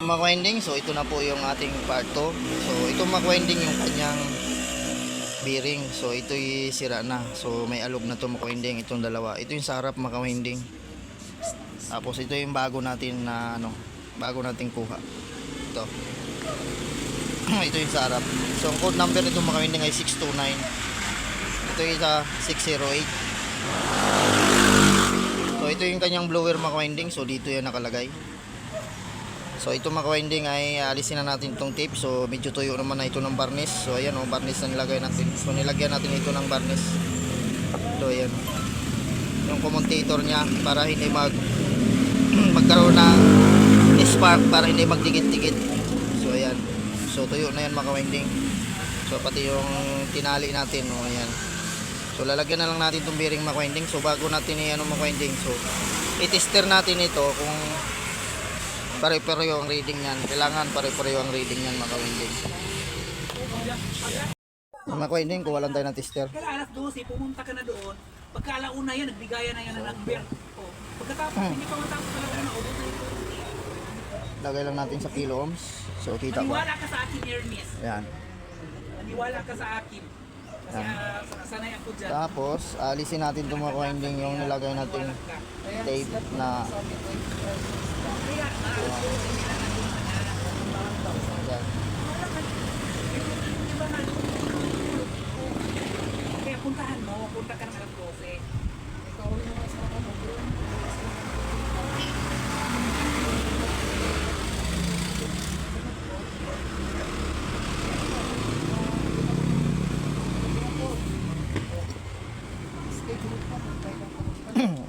Makwending, so ito na po yung ating part 2. So ito makwending yung kanyang bearing. So ito'y sira na. So may alog na to makwending, itong dalawa. Ito yung sa harap makwending. Tapos ito yung bago natin na bago nating kuha. Ito. Ito yung sa harap. So ang code number nito makwending ay 629. Ito yung sa 608. So ito yung kanyang blower makwending. So dito yan nakalagay. So ito makwending ay alisin na natin itong tape. So medyo tuyo naman na ito ng varnish. So ayan varnish na nilagay natin. So nilagyan natin ito ng varnish. Ito ayan. Yung commutator niya para hindi magkaroon ng spark, para hindi magdikit-dikit. So ayan. So tuyo na yan makwending. So pati yung tinali natin, ayan. So lalagyan na lang natin itong bearing makwending. So bago natin makwending, so i-tester natin ito kung pare-pareho ang reading niyan. Kailangan pare-pareho ang reading niyan makwending. Makwending, kuha lang tayo ng tester. Kaya alas 12, pumunta ka na doon. Pagka alauna yan, nagbigayan na yan ng number. Pagkatapos, hindi pa matapos talaga na ubos na ito. Lagay lang natin sa kilo ohms. So kita ba? Maniwala ka sa akin, Ernest. Ayan. Maniwala ka sa akin. Kasi sanay ako dyan. Tapos, alisin natin itong makwending yung nilagay natin tape na kaya puntahan mo, punta ka ng alas 12.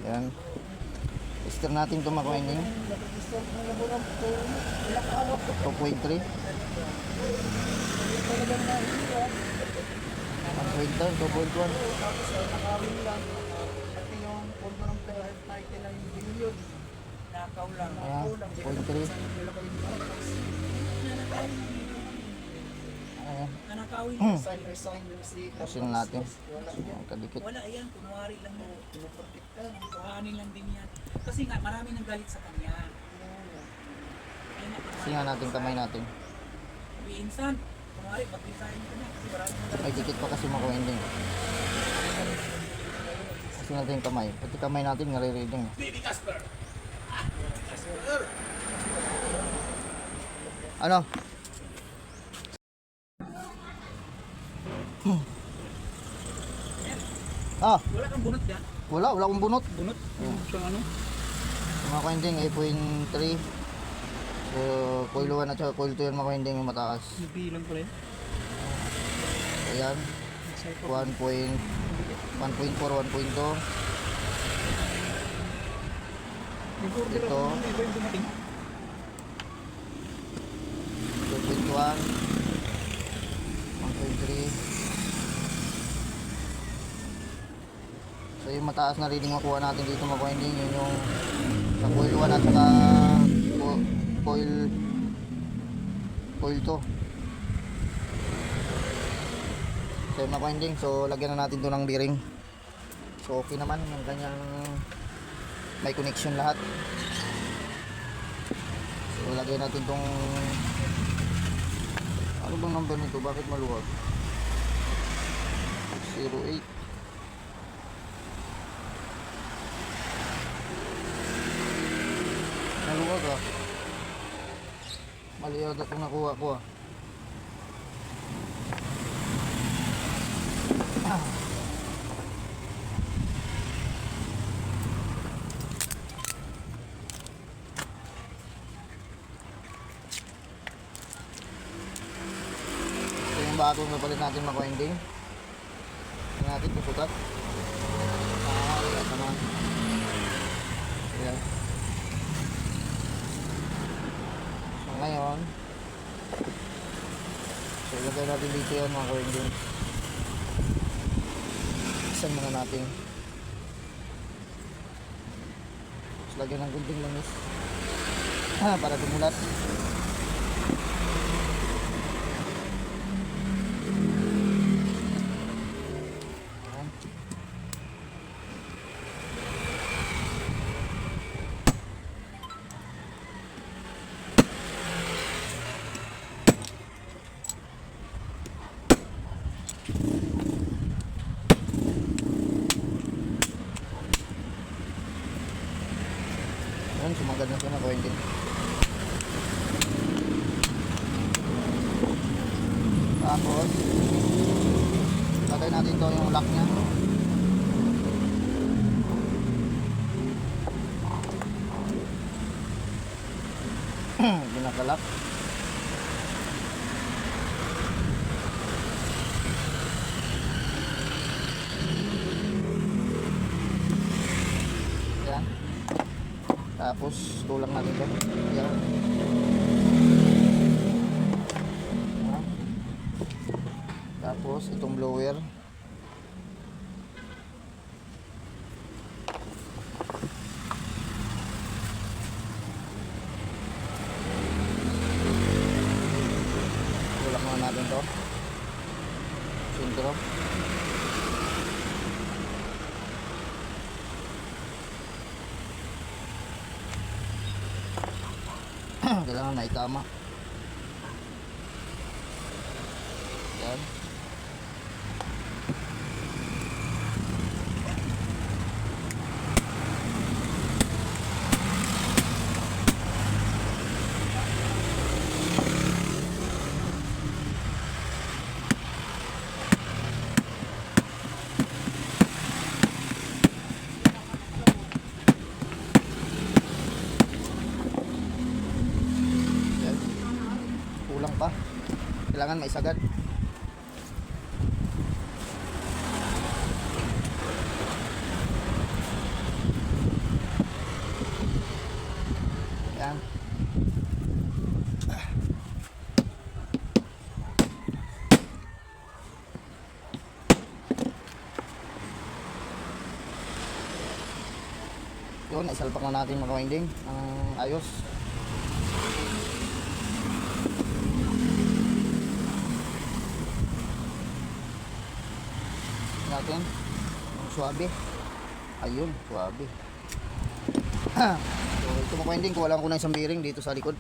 Ayan. Tester natin itong makwending. 2.3. 1.2, 2.1. Nakaw lang. Ayan, 0.3. Ayan. Nanakawin. Pusin natin. Kadikit. Wala, ayan. Kunwari lang mo. Kuhanin lang din yan. Kasi nga, marami nang galit sa kanya. Singa natin kamay natin. Minsan, kunwari, pag-design ka na. Kasi marami nang May dikit pa kasi makwending. Kasi natin yung kamay. Pati kamay natin nare-reading. Baby Casper! Ano? Wala kang bunot yan? Wala akong bunot. Bunot? Siyang ano? Makwending 8.3. So, coil 1 at saka coil 2 yan makwending yung mataas. Bilang pala yun? Ayan. 1.4, 1.2. Ito. 2.1. 1.3. So yung mataas na reading makuha natin dito makwending, yun yung sa coil 1 at saka coil 2. So yung makwending, so lagyan na natin ito ng bearing. So okay naman yung kanyang may connection lahat. So lagyan natin itong ano bang number nito, bakit maluwag? 08. Maluwag ah. Mali yata itong nakuha ko ah. Ito yung bagong napalit natin makwending. Ito natin pupukat. Ayan naman. Ayan. Ngayon, so ilagay natin dito yan mga kawengging. Isan muna natin. So lagyan ng gunting langis para dumulat. Tapos lagay natin to yung lock nya. Hindi nakalak. Yan. Tapos tulang natin to. Yan. Yan. Tapos itong blower. Tulak muna natin to. Sintro. Kailangan na itama. Yan. Yan. Kulang pa. Kailangan maisagad. Yan. Yun, isalpak na natin mga winding ang ayos. Natin suabe. Ayun, suabe. So ito mga winding, kuha lang ko ng isang bearing dito sa likod.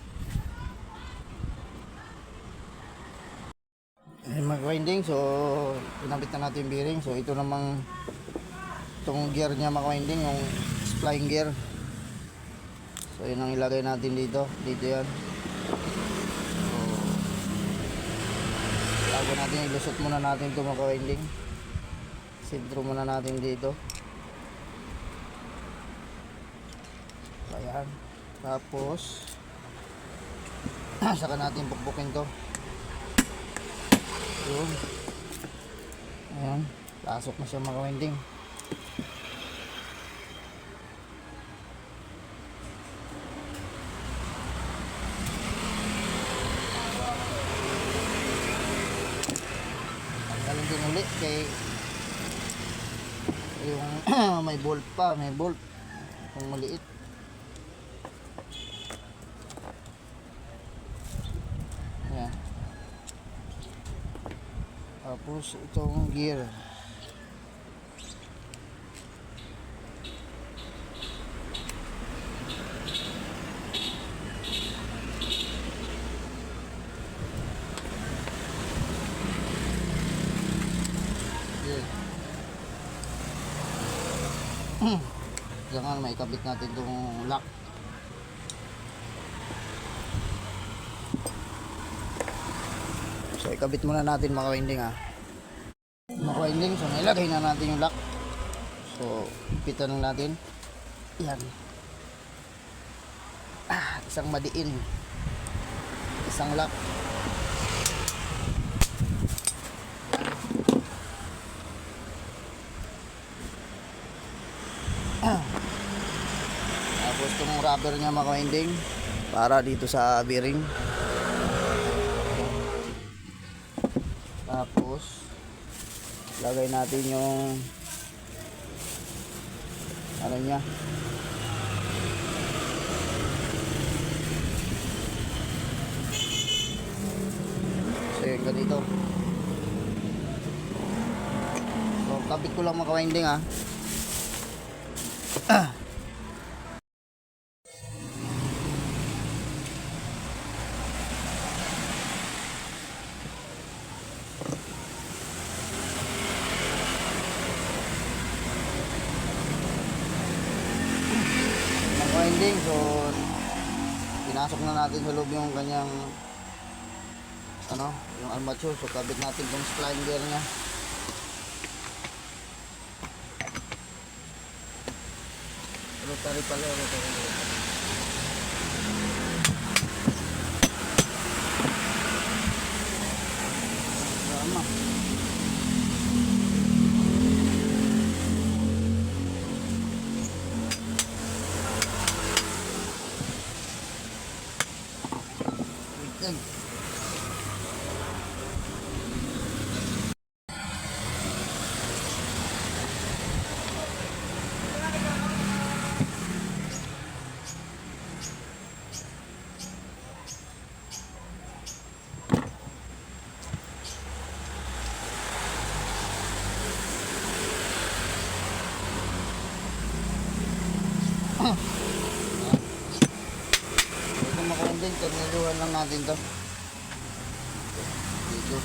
Ayun mga winding, so pinabit na natin yung bearing. So ito namang itong gear niya mga winding, yung flying gear. So yun ang ilagay natin dito. Dito yan. So bago natin ilusot muna natin ito mga winding. Sintro muna natin dito. Ayan. Tapos saka natin bukbukin to. Yun. Ayan. Pasok na siya mga winding. Tanggalin din ulit kay yung may bolt pa, may bolt kung maliit. Ayan. Tapos itong gear. Kailangan may ikabit natin itong lock. So ikabit muna natin mga winding ha. Mga winding, so nailagay na natin yung lock. So ipitan lang natin. Yan. Isang madiin. Isang lock. Tapos itong rubber niya mga winding para dito sa bearing. Tapos lagay natin yung ano niya, so yun ganito. So kabit ko lang mga winding ha. Winding, so pinasok na natin sa loob yung kanyang ano, yung armature. So kabit natin tong spline gear niya. Rotary pala, rotary. Tama. Weekend. Ito makundin, torniluhan lang natin to. Dito.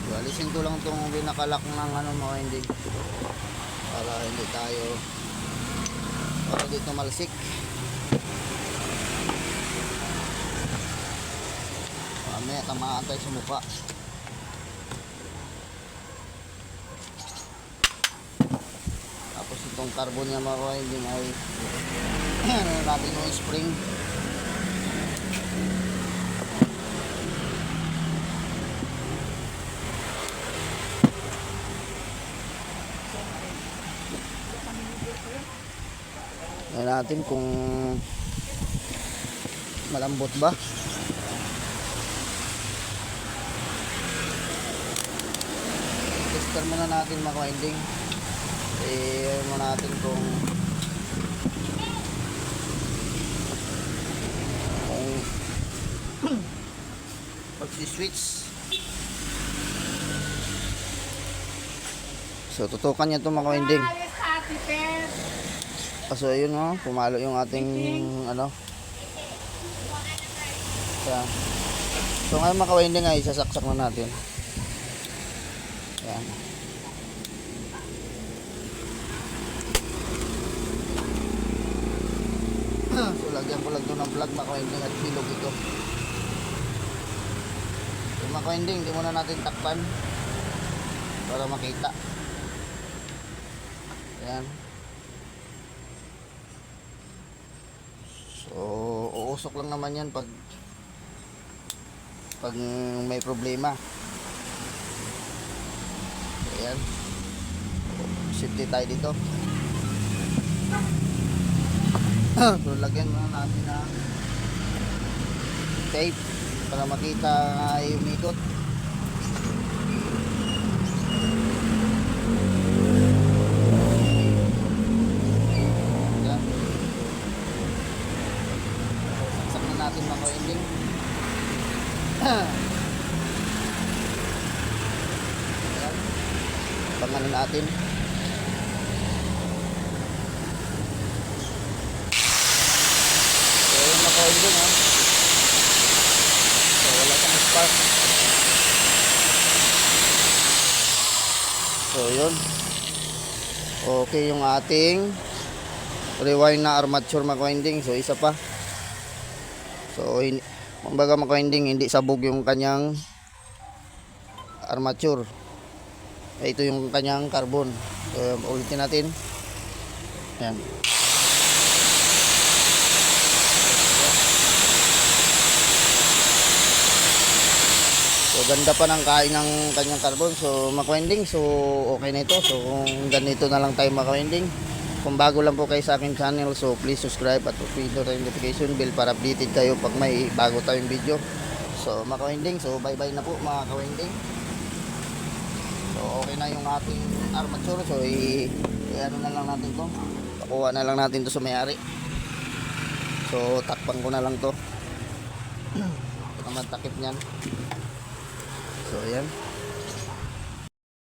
So, alisin ko lang itong binakalak ng ano mga hindi. Para hindi tayo para dito malsik. Mamaya tamaan tayo sa mukha. Tapos itong carbon niya mga hindi ay ano natin yung spring. Tingnan natin kung malambot ba. Tester muna natin mga winding. Muna natin kung pag-switch. So tutukan niya ito mga winding. So ayun oh, pumalo yung ating ano. So ngayon mga winding ay sasaksak na natin. Ayan. So lagyan ko lang ito ng plug mga winding at bilog ito. So mga winding, di muna natin takpan para makita. Ayan. So uusok lang naman yan pag may problema. Ayan. Safety tayo dito. So lagyan muna natin ng tape para makita yung ikot. Ayan. Saksak na natin mga ka-ending. Ayan. Pangalan natin. Ending ha. So wala kang spark. So yun. Okay yung ating rewind na armature mga winding. So isa pa. So kumbaga mga winding, hindi sabog yung kanyang armature. Ito yung kanyang carbon. So ulitin natin. Ayan. So ganda pa ng kain ng kanyang carbon. So makwending, so okay na ito. So kung ganito na lang tayo makwending. Kung bago lang po kayo sa aking channel, so please subscribe at pindot ang notification bell para updated kayo pag may bago tayong video. So makwending, so bye bye na po mga kawending. So okay na yung ating armature. So ano na lang natin to. Pakuha na lang natin to sa may-ari. So takpan ko na lang to. Ito naman takip niyan. So ayan.